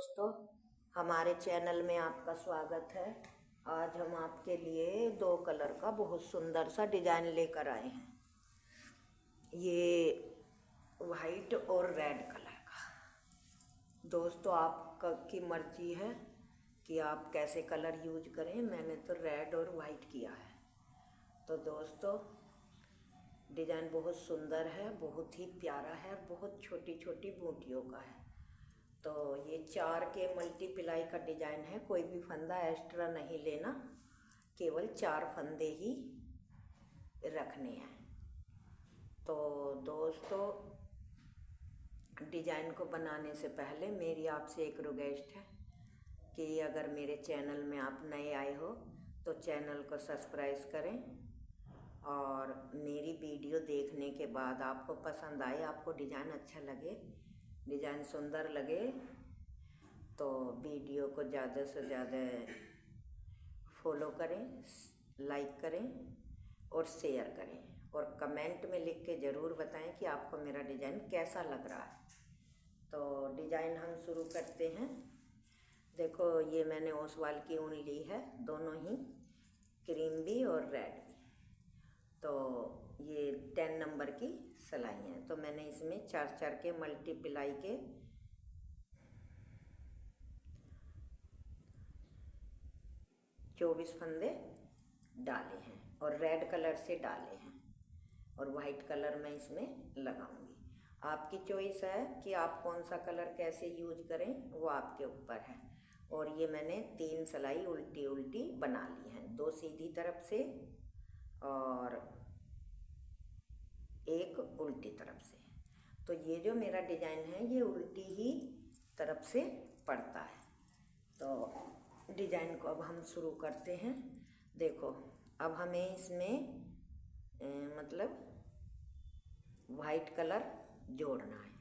दोस्तों, हमारे चैनल में आपका स्वागत है। आज हम आपके लिए दो कलर का बहुत सुंदर सा डिजाइन लेकर आए हैं। ये वाइट और रेड कलर का। दोस्तों, आपकी मर्जी है कि आप कैसे कलर यूज करें। मैंने तो रेड और वाइट किया है। तो दोस्तों, डिजाइन बहुत सुंदर है, बहुत ही प्यारा है, बहुत छोटी छोटी बूटियों का है। तो ये 4 के मल्टीप्लाई का डिजाइन है। कोई भी फंदा एक्स्ट्रा नहीं लेना, केवल 4 फंदे ही रखने हैं। तो दोस्तों, डिजाइन को बनाने से पहले मेरी आपसे एक रिक्वेस्ट है कि अगर मेरे चैनल में आप नए आए हो तो चैनल को सब्सक्राइब करें, और मेरी वीडियो देखने के बाद आपको पसंद आए, आपको डिजाइन अच्छा लगे, डिजाइन सुंदर लगे, तो वीडियो को ज़्यादा से ज़्यादा फॉलो करें, लाइक करें और शेयर करें, और कमेंट में लिख के ज़रूर बताएं कि आपको मेरा डिज़ाइन कैसा लग रहा है। तो डिज़ाइन हम शुरू करते हैं। देखो, ये मैंने ओसवाल की ऊन ली है, दोनों ही, क्रीम भी और रेड भी। तो ये 10 नंबर की सिलाई है। तो मैंने इसमें 4 के मल्टीप्लाई के 24 फंदे डाले हैं और रेड कलर से डाले हैं, और वाइट कलर मैं इसमें लगाऊंगी। आपकी चॉइस है कि आप कौन सा कलर कैसे यूज करें, वो आपके ऊपर है। और ये मैंने 3 सिलाई उल्टी उल्टी बना ली हैं, 2 सीधी तरफ से और 1 उल्टी तरफ से। तो ये जो मेरा डिजाइन है ये उल्टी ही तरफ से पड़ता है। तो डिजाइन को अब हम शुरू करते हैं। देखो, अब हमें इसमें मतलब वाइट कलर जोड़ना है।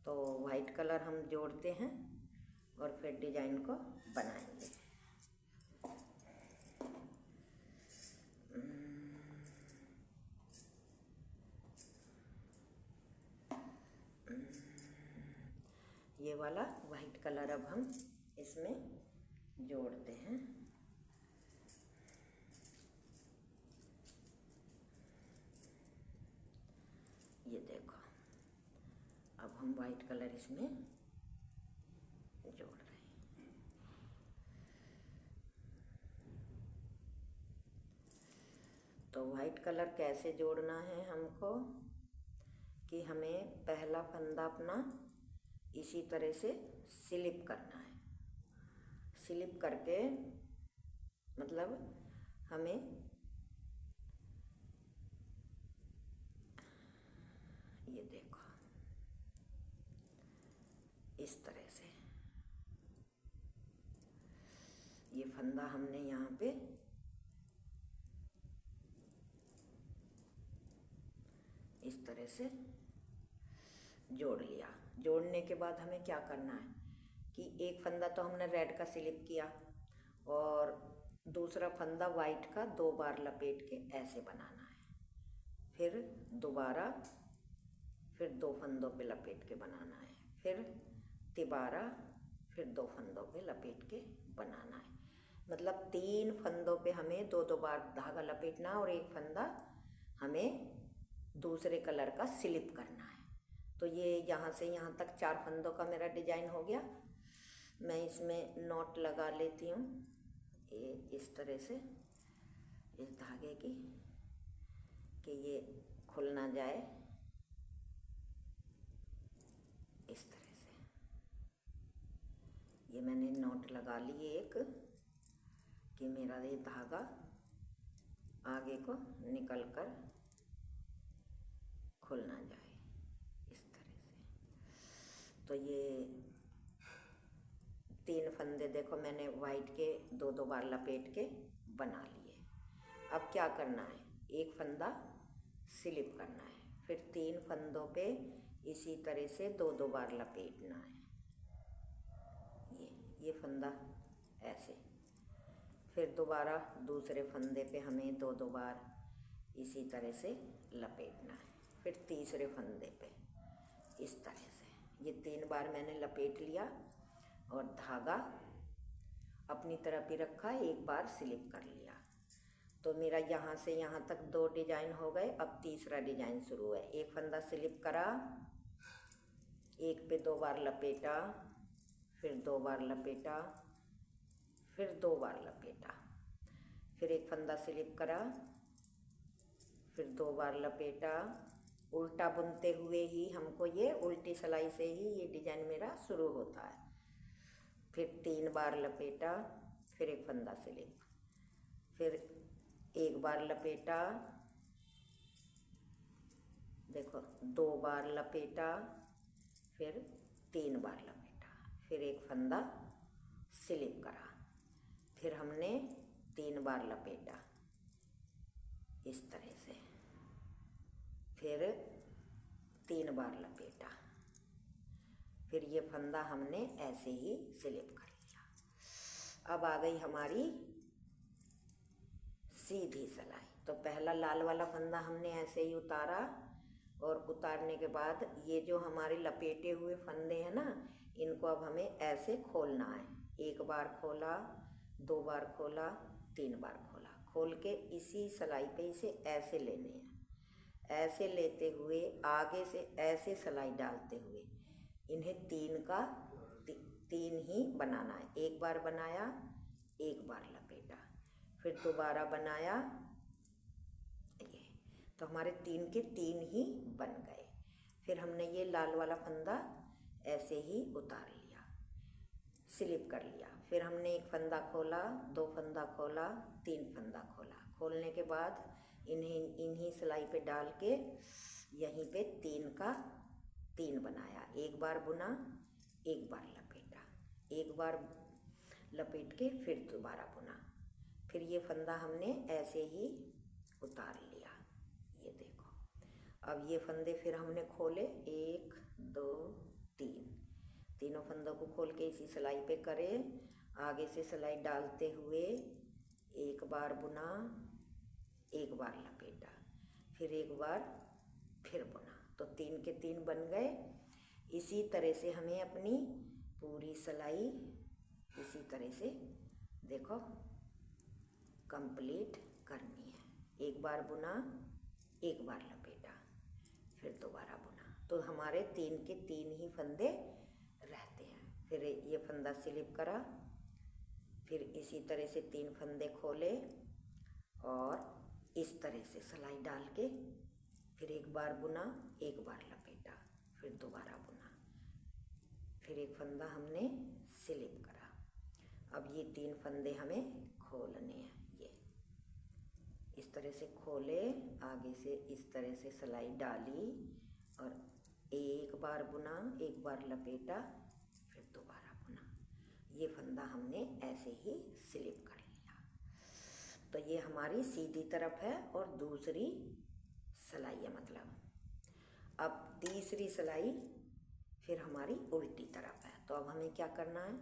तो वाइट कलर हम जोड़ते हैं और फिर डिजाइन को बनाएंगे। ये वाला वाइट कलर अब हम इसमें जोड़ते हैं। ये देखो, अब हम वाइट कलर इसमें जोड़ रहे हैं। तो वाइट कलर कैसे जोड़ना है हमको, कि हमें पहला फंदा अपना इसी तरह से स्लिप करना है। स्लिप करके मतलब हमें ये देखो इस तरह से ये फंदा हमने यहाँ पे इस तरह से जोड़ लिया। जोड़ने के बाद हमें क्या करना है कि एक फंदा तो हमने रेड का स्लिप किया, और दूसरा फंदा वाइट का 2 बार लपेट के ऐसे बनाना है। फिर दोबारा फिर 2 फंदों पे लपेट के बनाना है, फिर तिबारा, फिर 2 फंदों पे लपेट के बनाना है। मतलब 3 फंदों पे हमें 2 बार धागा लपेटना है और एक फंदा हमें दूसरे कलर का स्लिप करना है। तो ये यहाँ से यहाँ तक 4 फंदों का मेरा डिजाइन हो गया। मैं इसमें नॉट लगा लेती हूँ, ये इस तरह से, इस धागे की, कि ये खुल ना जाए, इस तरह से। ये मैंने नॉट लगा ली एक, कि मेरा ये धागा आगे को निकल कर खुल ना जाए, इस तरह से। तो ये 3 फंदे देखो मैंने वाइट के 2 बार लपेट के बना लिए। अब क्या करना है, एक फंदा स्लिप करना है, फिर 3 फंदों पे इसी तरह से 2 बार लपेटना है। ये फंदा ऐसे, फिर दोबारा दूसरे फंदे पे हमें 2 बार इसी तरह से लपेटना है, फिर तीसरे फंदे पे इस तरह से। ये 3 बार मैंने लपेट लिया। और धागा अपनी तरफ ही रखा, एक बार स्लिप कर लिया। तो मेरा यहाँ से यहाँ तक 2 डिजाइन हो गए। अब तीसरा डिजाइन शुरू है। एक फंदा स्लिप करा, एक पे 2 बार लपेटा, फिर 2 बार लपेटा, फिर 2 बार लपेटा, फिर एक फंदा स्लिप करा, फिर 2 बार लपेटा। उल्टा बुनते हुए ही हमको ये उल्टी सिलाई से ही ये डिजाइन मेरा शुरू होता है। फिर 3 बार लपेटा, फिर एक फंदा स्लिप, फिर 1 बार लपेटा, देखो 2 बार लपेटा, फिर 3 बार लपेटा, फिर एक फंदा स्लिप करा, फिर हमने 3 बार लपेटा इस तरह से, फिर 3 बार लपेटा, फिर ये फंदा हमने ऐसे ही स्लिप कर लिया। अब आ गई हमारी सीधी सिलाई। तो पहला लाल वाला फंदा हमने ऐसे ही उतारा, और उतारने के बाद ये जो हमारे लपेटे हुए फंदे हैं ना, इनको अब हमें ऐसे खोलना है। 1 बार खोला, 2 बार खोला, 3 बार खोला, खोल के इसी सिलाई पे इसे ऐसे लेने हैं। ऐसे लेते हुए आगे से ऐसे सिलाई डालते हुए इन्हें 3 ही बनाना है। 1 बार बनाया, 1 बार लपेटा, फिर दोबारा बनाया, ये तो हमारे 3 के 3 ही बन गए। फिर हमने ये लाल वाला फंदा ऐसे ही उतार लिया, स्लिप कर लिया। फिर हमने 1 फंदा खोला, 2 फंदा खोला, 3 फंदा खोला। खोलने के बाद इन्हीं सिलाई पे डाल के यहीं पे 3 का 3 बनाया। 1 बार बुना, 1 बार लपेटा, 1 बार लपेट के फिर दोबारा बुना, फिर ये फंदा हमने ऐसे ही उतार लिया। ये देखो, अब ये फंदे फिर हमने खोले, 1 2 3, तीनों फंदों को खोल के इसी सिलाई पे करे। आगे से सिलाई डालते हुए 1 बार बुना, 1 बार लपेटा, फिर 1 बार फिर बुना, तो 3 के 3 बन गए। इसी तरह से हमें अपनी पूरी सिलाई इसी तरह से देखो कंप्लीट करनी है। 1 बार बुना, 1 बार लपेटा, फिर दोबारा बुना, तो हमारे 3 के 3 ही फंदे रहते हैं। फिर ये फंदा स्लिप करा, फिर इसी तरह से 3 फंदे खोले और इस तरह से सिलाई डाल के फिर 1 बार बुना, 1 बार लपेटा, फिर दोबारा बुना, फिर एक फंदा हमने स्लिप करा। अब ये 3 फंदे हमें खोलने हैं। ये इस तरह से खोले, आगे से इस तरह से सिलाई डाली और 1 बार बुना, 1 बार लपेटा, फिर दोबारा बुना। ये फंदा हमने ऐसे ही स्लिप कर लिया। तो ये हमारी सीधी तरफ है और दूसरी सिलाई है, मतलब अब तीसरी सिलाई फिर हमारी उल्टी तरफ है। तो अब हमें क्या करना है,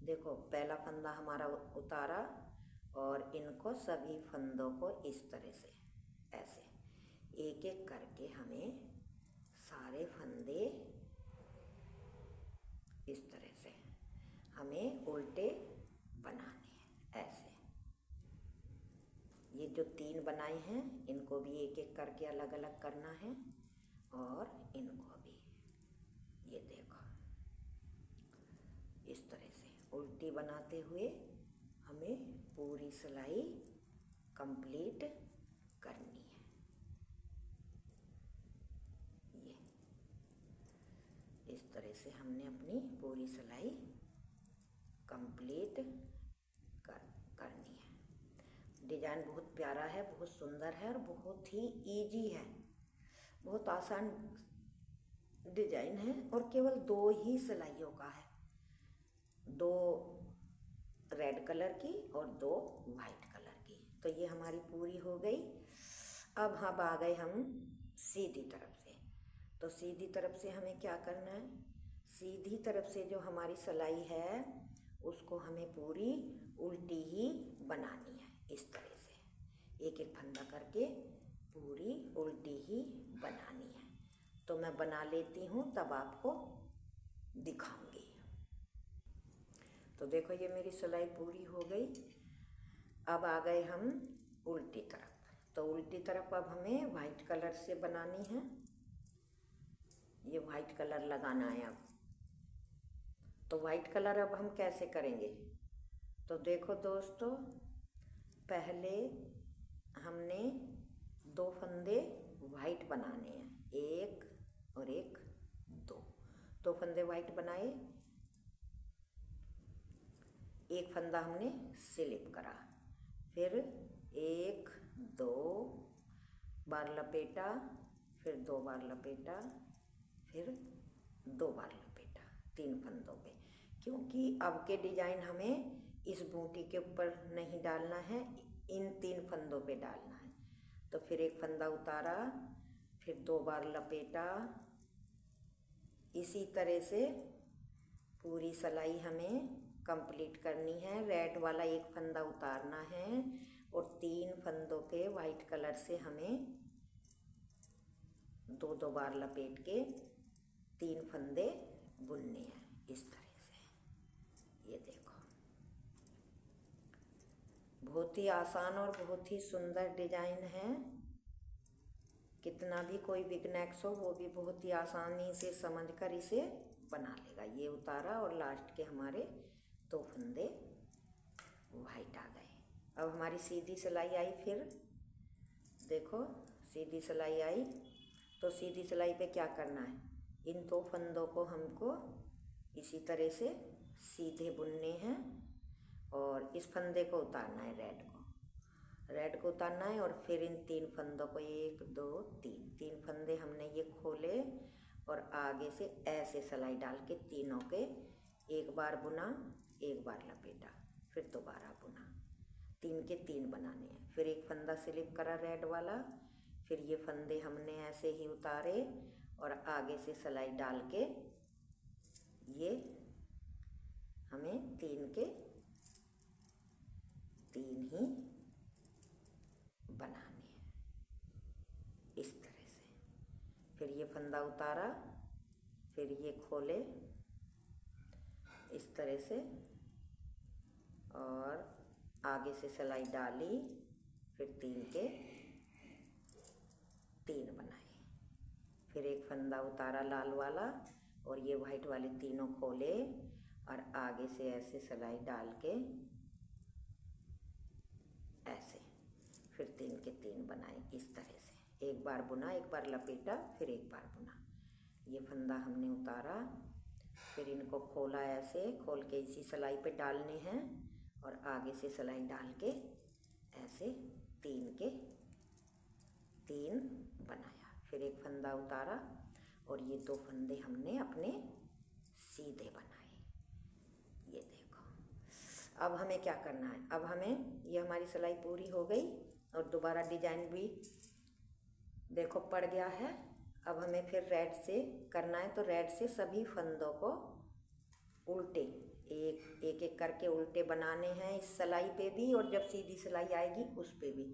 देखो पहला फंदा हमारा उतारा और इनको सभी फंदों को इस तरह से ऐसे एक एक करके हमें सारे फंदे इस तरह से हमें उल्टे बनाने हैं। ऐसे ये जो 3 बनाए हैं इनको भी एक एक करके अलग अलग करना है, और इनको भी ये देखो इस तरह से उल्टी बनाते हुए हमें पूरी सिलाई कंप्लीट करनी है। ये इस तरह से हमने अपनी पूरी सिलाई कंप्लीट करनी है। डिजाइन बहुत प्यारा है, बहुत सुंदर है और बहुत ही इजी है, बहुत आसान डिजाइन है और केवल 2 ही सिलाइयों का है, 2 रेड कलर की और 2 वाइट कलर की। तो ये हमारी पूरी हो गई। अब हम आ गए हम सीधी तरफ से। तो सीधी तरफ से हमें क्या करना है, सीधी तरफ से जो हमारी सिलाई है उसको हमें पूरी उल्टी ही बनानी है। इस तरह से एक एक फंदा करके पूरी उल्टी ही बनानी है। तो मैं बना लेती हूँ, तब आपको दिखाऊंगी। तो देखो ये मेरी सिलाई पूरी हो गई। अब आ गए हम उल्टी तरफ। तो उल्टी तरफ अब हमें वाइट कलर से बनानी है। ये वाइट कलर लगाना है अब। तो वाइट कलर अब हम कैसे करेंगे? तो देखो दोस्तों, पहले हमने 2 फंदे वाइट बनाने हैं, एक और एक, 2 फंदे वाइट बनाए, एक फंदा हमने स्लिप करा, फिर 1 2 बार लपेटा, फिर 2 बार लपेटा, फिर 2 बार लपेटा 3 फंदों पे, क्योंकि अब के डिजाइन हमें इस बूटी के ऊपर नहीं डालना है, इन 3 फंदों पे डालना है। तो फिर एक फंदा उतारा, फिर 2 बार लपेटा। इसी तरह से पूरी सिलाई हमें कंप्लीट करनी है। रेड वाला एक फंदा उतारना है और 3 फंदों पे वाइट कलर से हमें 2 बार लपेट के 3 फंदे बुनने हैं इस तरह से। ये देखो, बहुत ही आसान और बहुत ही सुंदर डिजाइन है। कितना भी कोई बिगनर्स हो वो भी बहुत ही आसानी से समझकर इसे बना लेगा। ये उतारा और लास्ट के हमारे 2 फंदे वाइट आ गए। अब हमारी सीधी सिलाई आई। फिर देखो सीधी सिलाई आई, तो सीधी सिलाई पे क्या करना है, इन 2 फंदों को हमको इसी तरह से सीधे बुनने हैं और इस फंदे को उतारना है, रेड को उतारना है। और फिर इन 3 फंदों को 1 2 3 फंदे हमने ये खोले और आगे से ऐसे सिलाई डाल के तीनों के एक बार बुना, एक बार लपेटा, फिर दोबारा बुना, 3 के 3 बनाने हैं। फिर एक फंदा स्लिप करा रेड वाला, फिर ये फंदे हमने ऐसे ही उतारे और आगे से सिलाई डाल के ये हमें 3 के 3 ही बनाने हैं इस तरह से। फिर ये फंदा उतारा, फिर ये खोले इस तरह से और आगे से सिलाई डाली, फिर 3 के 3 बनाए। फिर एक फंदा उतारा लाल वाला और ये वाइट वाले तीनों खोले और आगे से ऐसे सिलाई डाल के ऐसे, फिर 3 के 3 बनाए इस तरह से। एक बार बुना, एक बार लपेटा, फिर एक बार बुना। ये फंदा हमने उतारा, फिर इनको खोला, ऐसे खोल के इसी सिलाई पे डालने हैं और आगे से सिलाई डाल के ऐसे 3 के 3 बनाया। फिर एक फंदा उतारा और ये 2 फंदे हमने अपने सीधे बनाए। ये देखो, अब हमें क्या करना है, अब हमें ये हमारी सिलाई पूरी हो गई और दोबारा डिजाइन भी देखो पड़ गया है। अब हमें फिर रेड से करना है, तो रेड से सभी फंदों को उल्टे एक एक करके उल्टे बनाने हैं इस सिलाई पे भी, और जब सीधी सिलाई आएगी उस पे भी,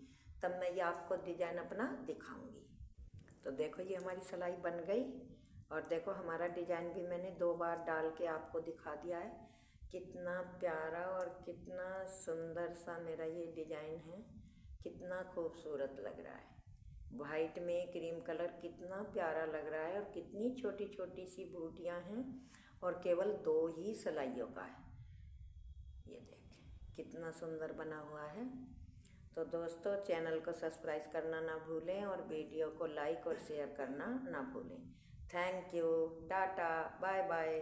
तब मैं ये आपको डिजाइन अपना दिखाऊंगी। तो देखो ये हमारी सिलाई बन गई और देखो हमारा डिजाइन भी मैंने 2 बार डाल के आपको दिखा दिया है। कितना प्यारा और कितना सुंदर सा मेरा ये डिजाइन है, कितना खूबसूरत लग रहा है। वाइट में क्रीम कलर कितना प्यारा लग रहा है और कितनी छोटी छोटी सी बूटियाँ हैं और केवल 2 ही सिलाइयों का है। ये देखें कितना सुंदर बना हुआ है। तो दोस्तों चैनल को सब्सक्राइब करना ना भूलें और वीडियो को लाइक और शेयर करना ना भूलें। Thank you, tata, bye bye.